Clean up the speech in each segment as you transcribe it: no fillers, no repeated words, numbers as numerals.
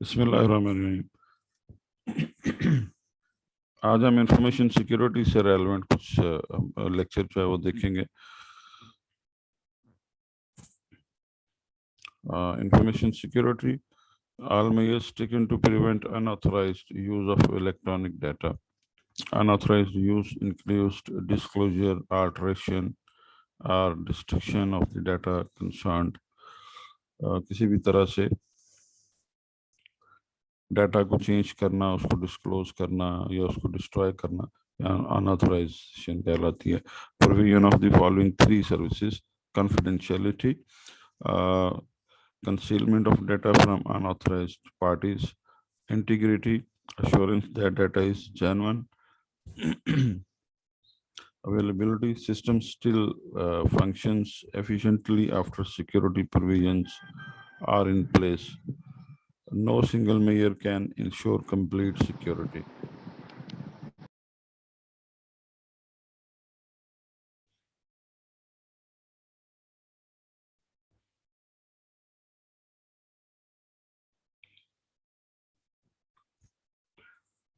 बिस्मिल्लाहिर्रहमानिर्रहीम। आज हम इंफॉर्मेशन सिक्योरिटी से रेलेवेंट कुछ लेक्चर जो है वो देखेंगे। Information security, all measures taken to prevent unauthorized use of electronic data. Unauthorized use includes disclosure, alteration, or destruction of the data concerned. किसी भी तरह से डाटा को चेंज करना, उसको डिस्क्लोज करना या उसको डिस्ट्रॉय करना अनऑथराइजेशन कहलाती है। Provision of the following three services: confidentiality, concealment of data from unauthorized parties; integrity, assurance that data is genuine; availability, system still functions efficiently after security provisions are in place. No single measure can ensure complete security.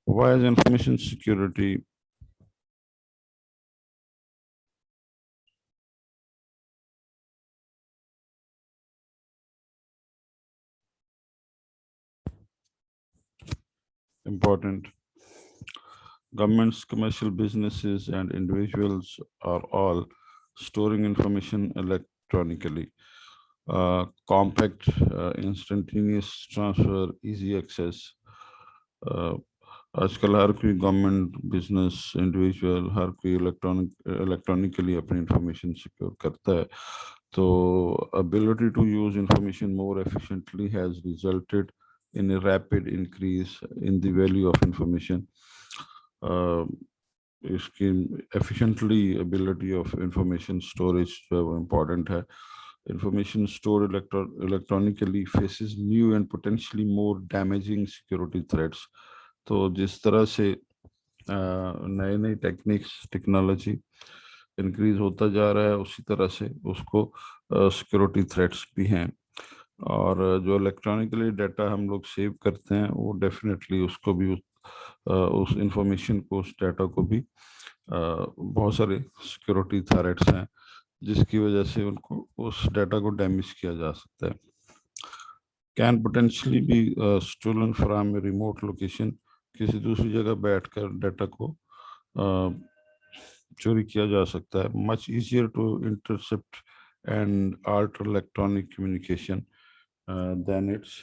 Why is information security important? Governments, commercial businesses, and individuals are all storing information electronically. Compact, instantaneous transfer, easy access. आजकल हर कोई government, business, individual, हर कोई electronically अपनी information secure करता है। तो ability to use information more efficiently has resulted in a rapid increase in the value of information. इसकी efficiently ability of information storage जो है वो important है। Information stored electronically faces new and potentially more damaging security threats. तो जिस तरह से नए नए टेक्नोलॉजी इंक्रीज होता जा रहा है, उसी तरह से उसको सिक्योरिटी थ्रेट्स भी हैं। और जो इलेक्ट्रॉनिकली डाटा हम लोग सेव करते हैं, वो डेफिनेटली उसको भी उस इंफॉर्मेशन को, उस डाटा को भी बहुत सारे सिक्योरिटी थ्रेट्स हैं जिसकी वजह से उनको उस डाटा को डैमेज किया जा सकता है। Can potentially be stolen from a remote location, किसी दूसरी जगह बैठकर डाटा को चोरी किया जा सकता है। Much easier to intercept and alter electronic communication than its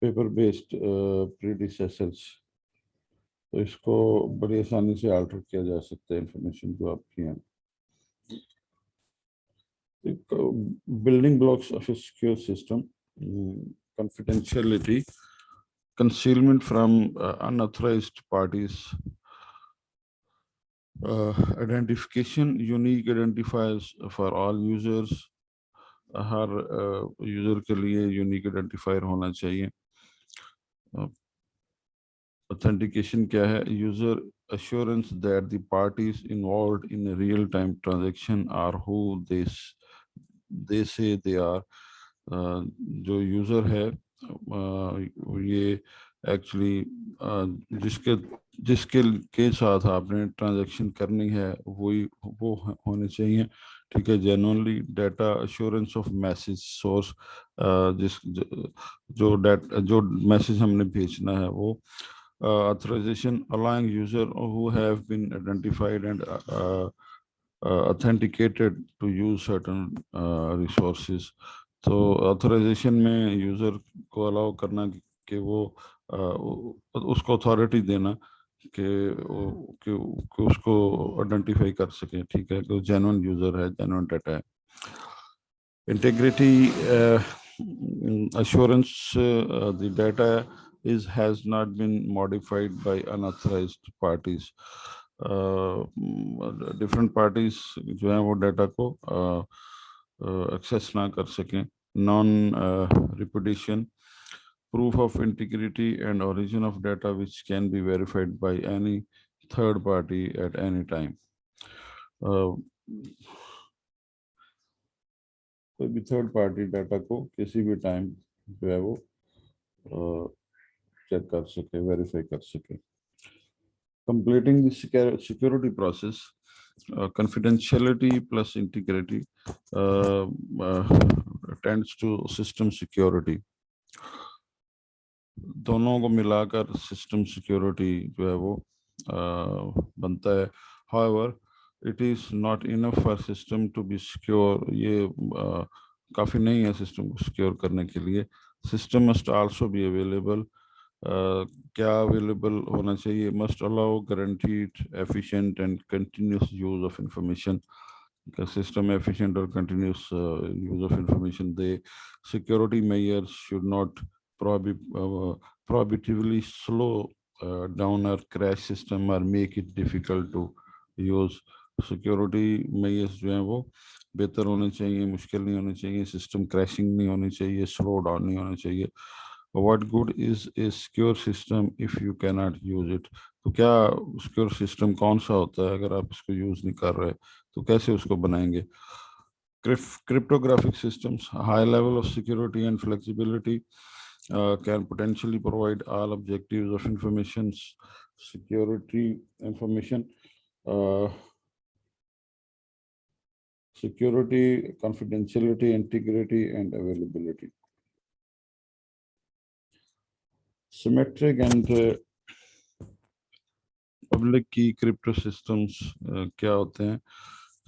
paper based predecessors. तो इसको बड़ी आसानी से अल्टर किया जा सकता है इंफॉर्मेशन जो आपकी है। Building blocks of a secure system: confidentiality, concealment from unauthorized parties, identification, unique identifiers for all users. Her user के लिए यूनिक आइडेंटिफायर होना चाहिए। ऑथेंटिकेशन क्या है? User assurance that the parties involved in a real-time transaction are who they say they are. जो user है ये actually जिसके जिसके के साथ आपने ट्रांजैक्शन करनी है वो होने चाहिए। ठीक है। Genuinely data assurance of message source, जो मैसेज हमने भेजना है वो authorization allowing user who have been identified and authenticated to use certain resources. तो ऑथराइजेशन में यूज़र को अलाउ करना कि वो उसको अथॉरिटी देना कि उसको आइडेंटिफाई कर सके। ठीक है, तो जेन्युइन यूज़र है, जेन्युइन डाटा है। Integrity assurance the data has not been modified by unauthorized parties. Different parties जो हैं वो डाटा को एक्सेस ना कर सकें। Non repudiation, proof of integrity and origin of data which can be verified by any third party at any time. कोई भी third party data को किसी भी टाइम जो है वो चेक कर सके, वेरीफाई कर सके। Completing the security process, confidentiality plus integrity uh, uh, tends to system security. दोनों को मिलाकर सिस्टम सिक्योरिटी जो है वो बनता है। However, it is not enough for system to be secure. ये काफ़ी नहीं है सिस्टम को सिक्योर करने के लिए। System must also be available. क्या अवेलेबल होना चाहिए? Must allow guaranteed, efficient and continuous use of information. System efficient or continuous use of information. The security measures should not prohibitively slow down or crash system or make it difficult to use. Security measures जो हैं वो बेहतर होने चाहिए, मुश्किल नहीं होने चाहिए, सिस्टम क्रैशिंग नहीं होनी चाहिए, स्लो डाउन नहीं होना चाहिए। What good is a secure system if you cannot use it? तो क्या सिक्योर सिस्टम कौन सा होता है अगर आप इसको यूज नहीं कर रहे, तो कैसे उसको बनाएंगे? Cryptographic systems, high level of security and flexibility can potentially provide all objectives of information security information, security, confidentiality, integrity, and availability. Symmetric and public key crypto systems क्या होते हैं?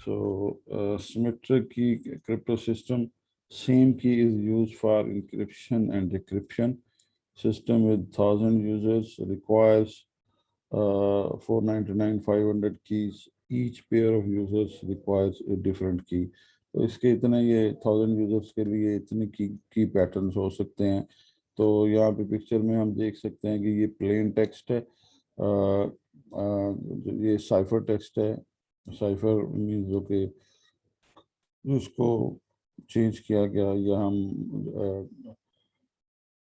So symmetric key crypto system, same key is used for encryption and decryption. System with 1,000 users requires 499 500 keys. Each pair of users requires a different key. तो इसके इतने ये 1,000 users के लिए इतने की पैटर्न्स हो सकते हैं। तो यहाँ पे पिक्चर में हम देख सकते हैं कि ये प्लेन टेक्स्ट है, ये साइफर टेक्स्ट है। साइफर मीन्स जो कि उसको चेंज किया गया या हम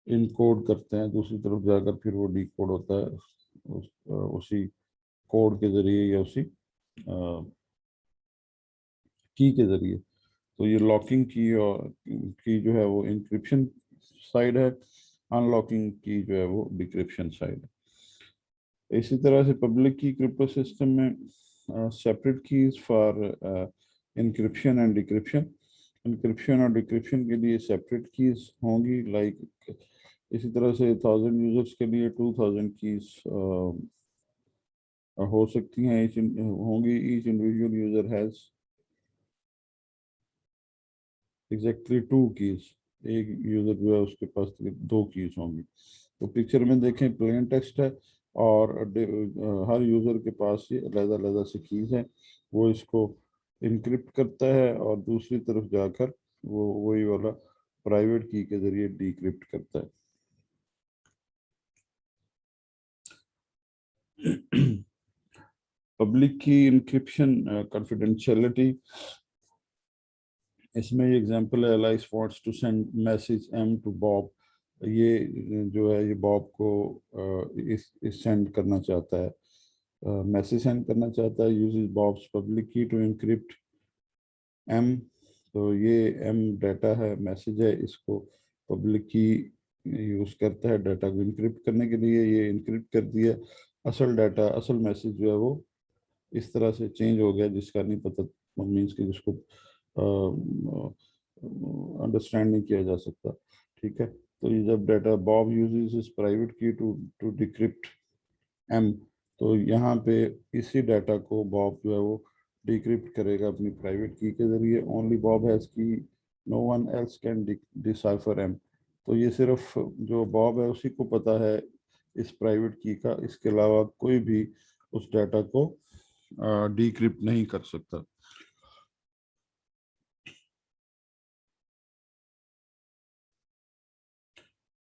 इनकोड करते हैं, दूसरी तरफ जाकर फिर वो डीकोड होता है उसी कोड के जरिए या उसी की के जरिए। तो ये लॉकिंग की और की जो है वो इंक्रिप्शन साइड है, अनलॉकिंग की जो है वो डिक्रिप्शन साइड है। इसी तरह से पब्लिक की क्रिप्टो सिस्टम में separate keys for encryption and decryption. Encryption और डिक्रिप्शन के लिए सेपरेट कीज होंगी, लाइक इसी तरह से 1,000 यूजर्स के लिए 2,000 कीज हो सकती हैं, होंगी। Each individual user has exactly 2 keys. एक यूजर जो है उसके पास 2 कीज होंगी। तो पिक्चर में देखें प्लेन टेक्स्ट है और हर यूजर के पास ये अलग-अलग से कीज है। वो इसको इनक्रिप्ट करता है और दूसरी तरफ जाकर वो वही वाला प्राइवेट की के जरिए डिक्रिप्ट करता है। पब्लिक की इंक्रिप्शन कॉन्फिडेंशियलिटी, इसमें ये एग्जांपल है, Alice wants to send message M to Bob. ये जो है ये बॉब को इस सेंड करना चाहता है, मैसेज सेंड करना चाहता है। Uses bobs public key to encrypt M. तो ये एम डाटा है, मैसेज है, इसको पब्लिक की यूज करता है डाटा को इंक्रिप्ट करने के लिए। ये इंक्रिप्ट कर दिया, असल डाटा, असल मैसेज जो है वो इस तरह से चेंज हो गया जिसका नहीं पता, मीन्स कि जिसको अंडरस्टैंड नहीं किया जा सकता। ठीक है, तो ये जब डाटा बॉब यूजेस इस प्राइवेट की टू डिक्रिप्ट एम, तो यहाँ पे इसी डाटा को बॉब जो है वो डिक्रिप्ट करेगा अपनी प्राइवेट की के जरिए। Only Bob has key, no one else can decipher M. तो ये सिर्फ जो बॉब है उसी को पता है इस प्राइवेट की का, इसके अलावा कोई भी उस डाटा को डिक्रिप्ट नहीं कर सकता।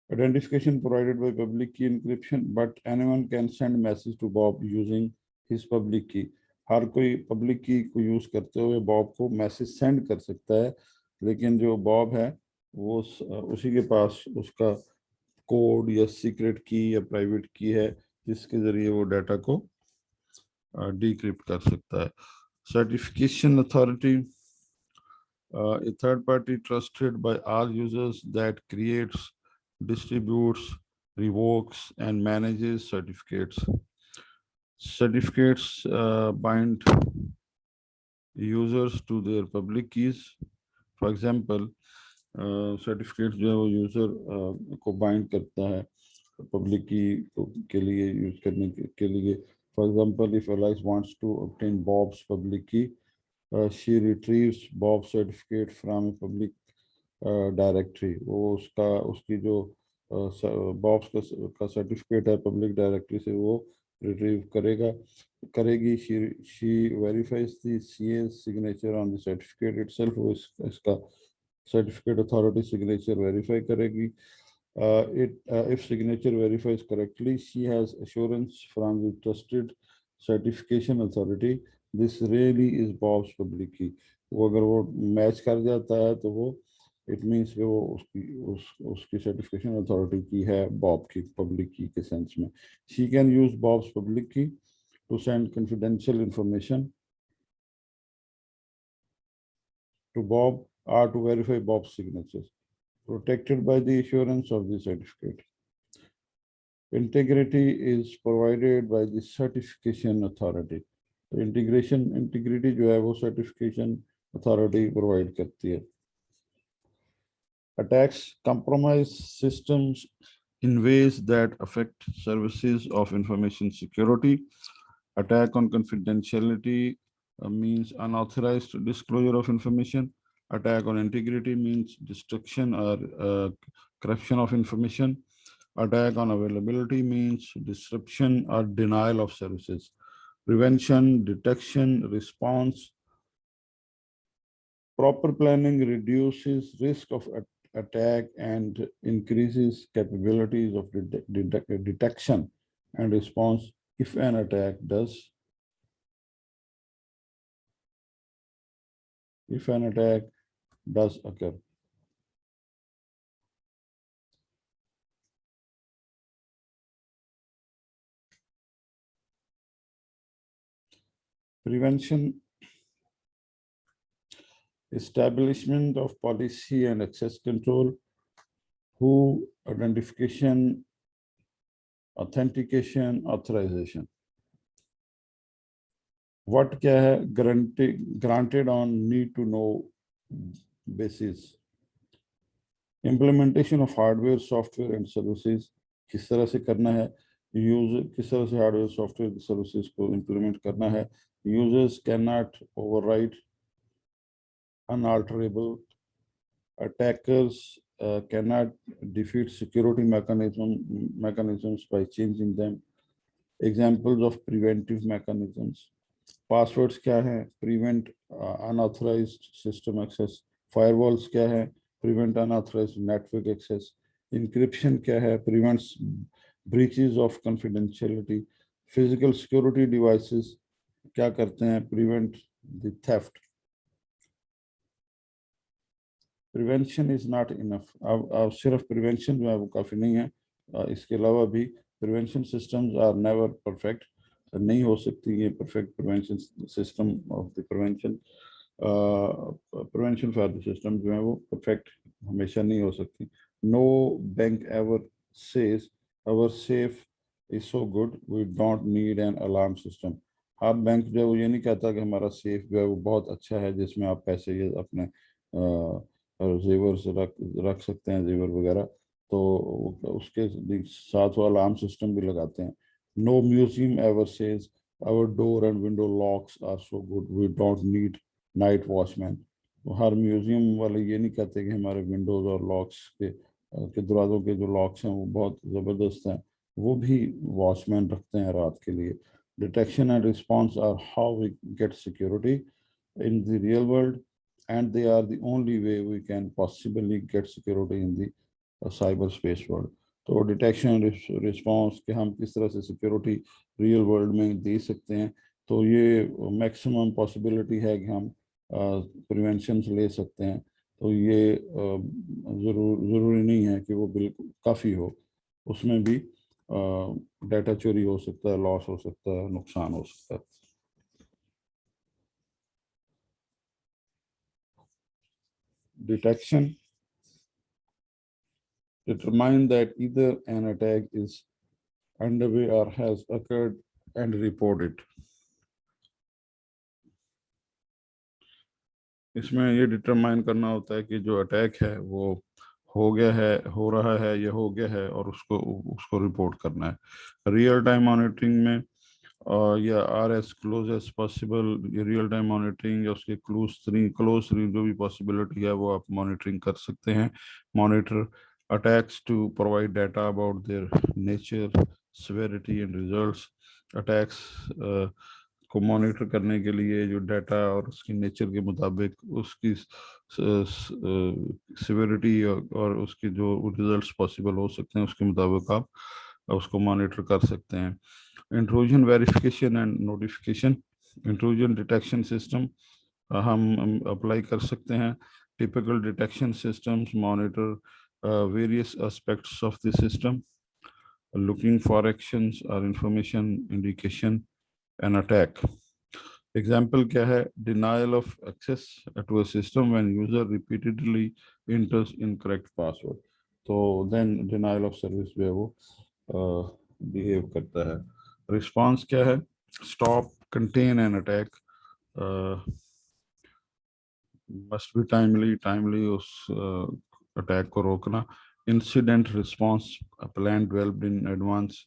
Identification provided by public key encryption, but anyone can send message to Bob using his public key. हर कोई पब्लिक की को यूज करते हुए बॉब को मैसेज सेंड कर सकता है, लेकिन जो बॉब है वो उसी के पास उसका कोड या सीक्रेट की या प्राइवेट की है जिसके जरिए वो डाटा को डिक्रिप्ट कर सकता है। Certification authority, a third party trusted by all users that creates, distributes, revokes, and manages certificates. Certificates bind users to their public keys. For example, certificate जो है वो यूजर को बाइंड करता है पब्लिक की के लिए यूज करने के लिए. For example, if Alice wants to obtain Bob's public key, she retrieves Bob certificate from public directory. वो उसका उसकी जो बॉब्स का सर्टिफिकेट है पब्लिक डायरेक्टरी से वो रिट्रीव करेगी. She verifies the CA's signature on the certificate itself. वो इसका सर्टिफिकेट अथॉरिटी सिग्नेचर वेरीफाई करेगी. If signature verifies correctly, she has assurance from the trusted certification authority. This really is Bob's public key. वो अगर वो match कर जाता है तो वो इट मीन्स कि वो उसकी सर्टिफिकेशन अथॉरिटी की है बॉब की पब्लिक की के सेंस में. She can use Bob's public key to send confidential information to Bob or to verify Bob's signatures, protected by the assurance of the certificate. Integrity is provided by the certification authority. तो integrity जो है वो certification authority provide करती है. Attacks compromise systems in ways that affect services of information security. Attack on confidentiality means unauthorized disclosure of information. Attack on integrity means destruction or corruption of information. Attack on availability means disruption or denial of services. Prevention, detection, response. Proper planning reduces risk of attack and increases capabilities of detection and response if an attack does occur. Prevention, establishment of policy and access control, who, identification, authentication, authorization. What क्या है? Granted on need to know basis. Implementation of hardware, software and services. किस तरह से करना है? किस तरह से हार्डवेयर सॉफ्टवेयर सर्विसेज को इंप्लीमेंट करना है? Users cannot override unalterable. Attackers cannot defeat security mechanisms by changing them. Examples of preventive mechanisms. Passwords क्या है? Prevent unauthorized system access. Firewalls क्या है? Prevent unauthorized network access. Encryption क्या है? Prevents breaches of confidentiality. Physical security devices क्या करते हैं? Prevent the theft. Prevention is not enough. अब सिर्फ prevention जो है वो काफ़ी नहीं है. इसके अलावा भी prevention systems are never perfect. नहीं हो सकती ये perfect prevention system of the prevention for the system जो है वो perfect हमेशा नहीं हो सकती. No bank ever says our safe is so good we don't need an alarm system. Her bank जो है वो ये नहीं कहता कि हमारा सेफ जो है वो बहुत अच्छा है जिसमें आप पैसे ये अपने जेवर से रख सकते हैं, जेवर वगैरह. तो उसके साथ वो अलार्म सिस्टम भी लगाते हैं. No museum ever says our door and window locks are so good we don't need night watchman. हर म्यूजियम वाले ये नहीं कहते कि हमारे विंडोज और लॉक्स के दरवाज़ों के जो लॉक्स हैं वो बहुत ज़बरदस्त हैं. वो भी वॉचमैन रखते हैं रात के लिए. Detection and response are how we get security in the real world and they are the only way we can possibly get security in the cyberspace world. तो डिटेक्शन रिस्पॉन्स कि हम किस तरह से सिक्योरिटी रियल वर्ल्ड में दे सकते हैं, तो ये मैक्सिमम पॉसिबिलिटी है कि हम प्रिवेंशन ले सकते हैं. तो ये ज़रूरी नहीं है कि वो बिल्कुल काफ़ी हो. उसमें भी डाटा चोरी हो सकता है, लॉस हो सकता है, नुकसान हो सकता है. detection, determine that either an attack is underway or has occurred and report it. इसमें ये डिटरमाइन करना होता है कि जो अटैक है वो हो गया है, हो रहा है या हो गया है, और उसको उसको रिपोर्ट करना है। रियल टाइम मॉनिटरिंग में या are as close as possible, ये रियल टाइम मॉनिटरिंग या उसके क्लोज जो भी पॉसिबिलिटी है वो आप मॉनिटरिंग कर सकते हैं। Monitor attacks to provide data about their nature, severity and results. Attacks को मॉनिटर करने के लिए जो डाटा और उसकी नेचर के मुताबिक उसकी सिविरिटी और उसके जो रिजल्ट्स पॉसिबल हो सकते हैं उसके मुताबिक आप उसको मॉनिटर कर सकते हैं। Intrusion verification and notification, intrusion detection system हम अप्लाई कर सकते हैं। Typical detection systems monitor various aspects of the system, looking for actions or information indication an attack. Example क्या है? Denial of access to a system when user repeatedly enters incorrect password. तो then denial of service जो है वो behave करता है। Response क्या है? Stop, contain an attack, must be timely उस attack को रोकना। Incident response, a plan developed in advance,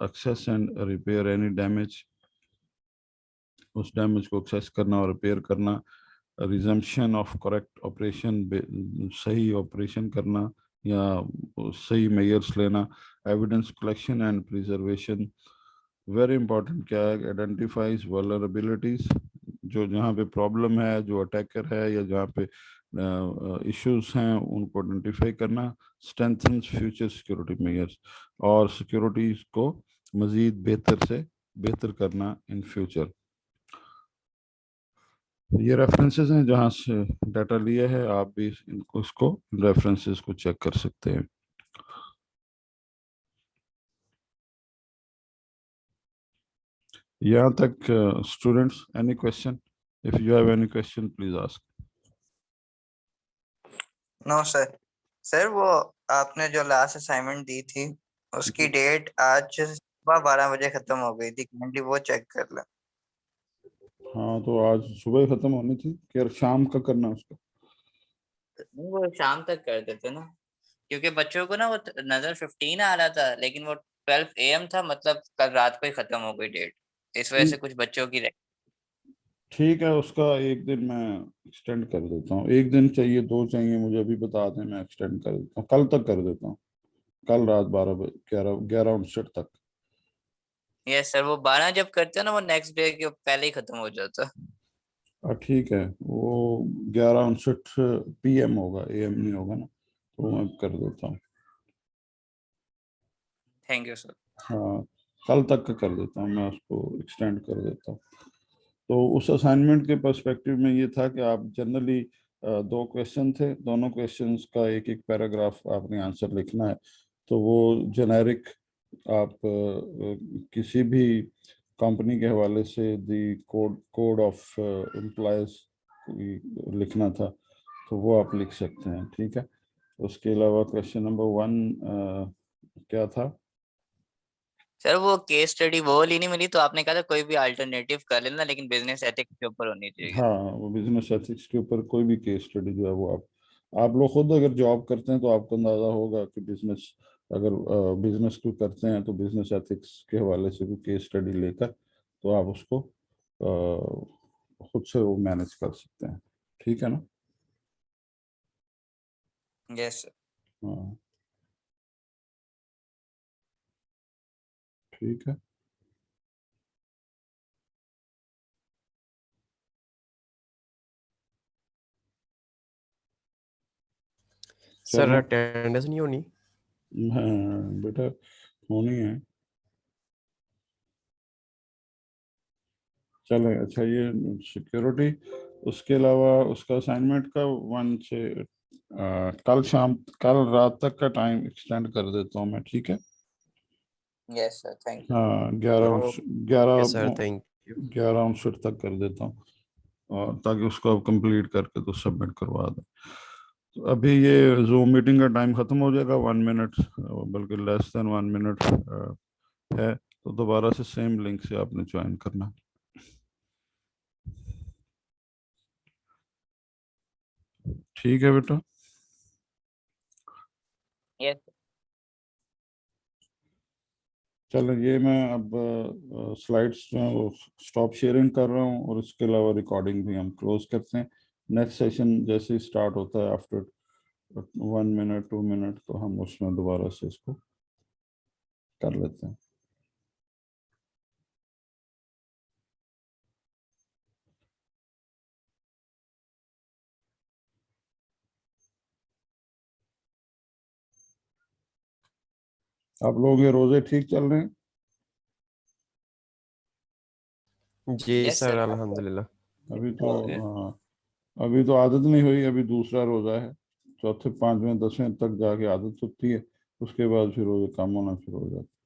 access and repair any damage, उस डैमेज को एक्सेस करना और रिपेयर करना। रिजम्पशन ऑफ करेक्ट ऑपरेशन, सही ऑपरेशन करना या सही मेजर्स लेना। Evidence collection and preservation, very important क्या है? आइडेंटिफाइज वल्नरेबिलिटीज, जो जहाँ पे प्रॉब्लम है, जो अटैकर है या जहाँ पे इश्यूज हैं उनको आइडेंटिफाई करना। स्ट्रेंथन्स फ्यूचर सिक्योरिटी मेजर्स, और सिक्योरिटी को मजीद बेहतर से बेहतर करना इन फ्यूचर। ये रेफरेंसेस हैं जहाँ से डाटा लिया है, आप भी इनको इसको रेफरेंसेस को चेक कर सकते हैं। यहाँ तक students, any question? If you have any question please ask. No sir. Sir वो आपने जो लास्ट असाइनमेंट दी थी उसकी डेट आज सुबह 12 बजे खत्म हो गई थी, काइंडली वो चेक कर लें। हाँ तो आज सुबह खत्म होनी थी कि शाम का करना उसको? वो शाम तक कर देते ना, क्योंकि बच्चों को ना वो नजर 15 आ रहा था लेकिन वो 12 AM था, मतलब कल रात को ही खत्म हो गई डेट, इस वजह से कुछ बच्चों की ठीक है, उसका एक दिन मैं एक्सटेंड कर देता हूँ। एक दिन चाहिए, 2 चाहिए, मुझे अभी बता दें, मैं एक्सटेंड कर देता हूँ, कल तक कर देता हूँ। कल रात 12 बजे 11:59 तक। यस सर, वो 12 जब करते हैं ना वो नेक्स्ट डे के पहले ही खत्म हो जाता। ठीक है, वो 11:59 PM होगा, AM नहीं होगा ना, तो मैं कर देता हूँ। Thank you sir. हाँ, कल तक का कर देता हूँ मैं, उसको एक्सटेंड कर देता हूँ। तो उस असाइनमेंट के पर्सपेक्टिव में ये था कि आप जनरली 2 क्वेश्चन थे, दोनों क्वेश्चंस का एक एक पैराग्राफ आपने आंसर लिखना है। तो वो जेनेरिक आप किसी भी कंपनी के हवाले से दी कोड ऑफ एम्प्लॉयज लिखना था, तो वो आप लिख सकते हैं। ठीक है, उसके अलावा क्वेश्चन नंबर 1 क्या था? सर वो केस स्टडी वो वाली नहीं मिली, तो आपने कहा था कोई भी अल्टरनेटिव कर लेना, लेकिन बिजनेस एथिक्स के ऊपर होनी चाहिए। हाँ, वो बिजनेस एथिक्स के ऊपर कोई भी केस स्टडी जो है वो आप लोग खुद अगर जॉब करते हैं तो आपको अंदाजा होगा कि बिजनेस, अगर बिजनेस को करते हैं तो बिजनेस एथिक्स के हवाले से कोई केस स्टडी लेकर तो आप उसको खुद से वो मैनेज कर सकते हैं। ठीक है ना? Yes sir. हाँ, ठीक है। सर चलो, अटेंडेंस नहीं होनी? हाँ बेटा, होनी है। चलो अच्छा, ये सिक्योरिटी, उसके अलावा उसका असाइनमेंट का 1 से कल रात तक का टाइम एक्सटेंड कर देता हूँ मैं। ठीक है? Yes sir, thank you. हाँ, 11 ओके सर, थैंक यू। 11:59 तक कर देता हूँ। और ताकि उसको आप कंप्लीट करके तो सबमिट करवा दें। तो अभी ये जूम मीटिंग का टाइम ख़त्म हो जाएगा, 1 मिनट, बल्कि लेस देन 1 मिनट है, तो दोबारा से सेम लिंक से आपने ज्वाइन करना। ठीक है बेटा? यस चलो, ये मैं अब स्लाइड्स जो है वो स्टॉप शेयरिंग कर रहा हूँ, और इसके अलावा रिकॉर्डिंग भी हम क्लोज करते हैं। नेक्स्ट सेशन जैसे ही स्टार्ट होता है आफ्टर 1 मिनट 2 मिनट, तो हम उसमें दोबारा से इसको कर लेते हैं। आप लोग ये रोजे ठीक चल रहे हैं? जी यस सर, सर अल्हम्दुलिल्लाह। अभी तो ओके हाँ, अभी तो आदत नहीं हुई, अभी दूसरा रोजा है। चौथे 5वें 10वें तक जाके आदत होती है, उसके बाद फिर रोजे कम होना शुरू हो जाता है।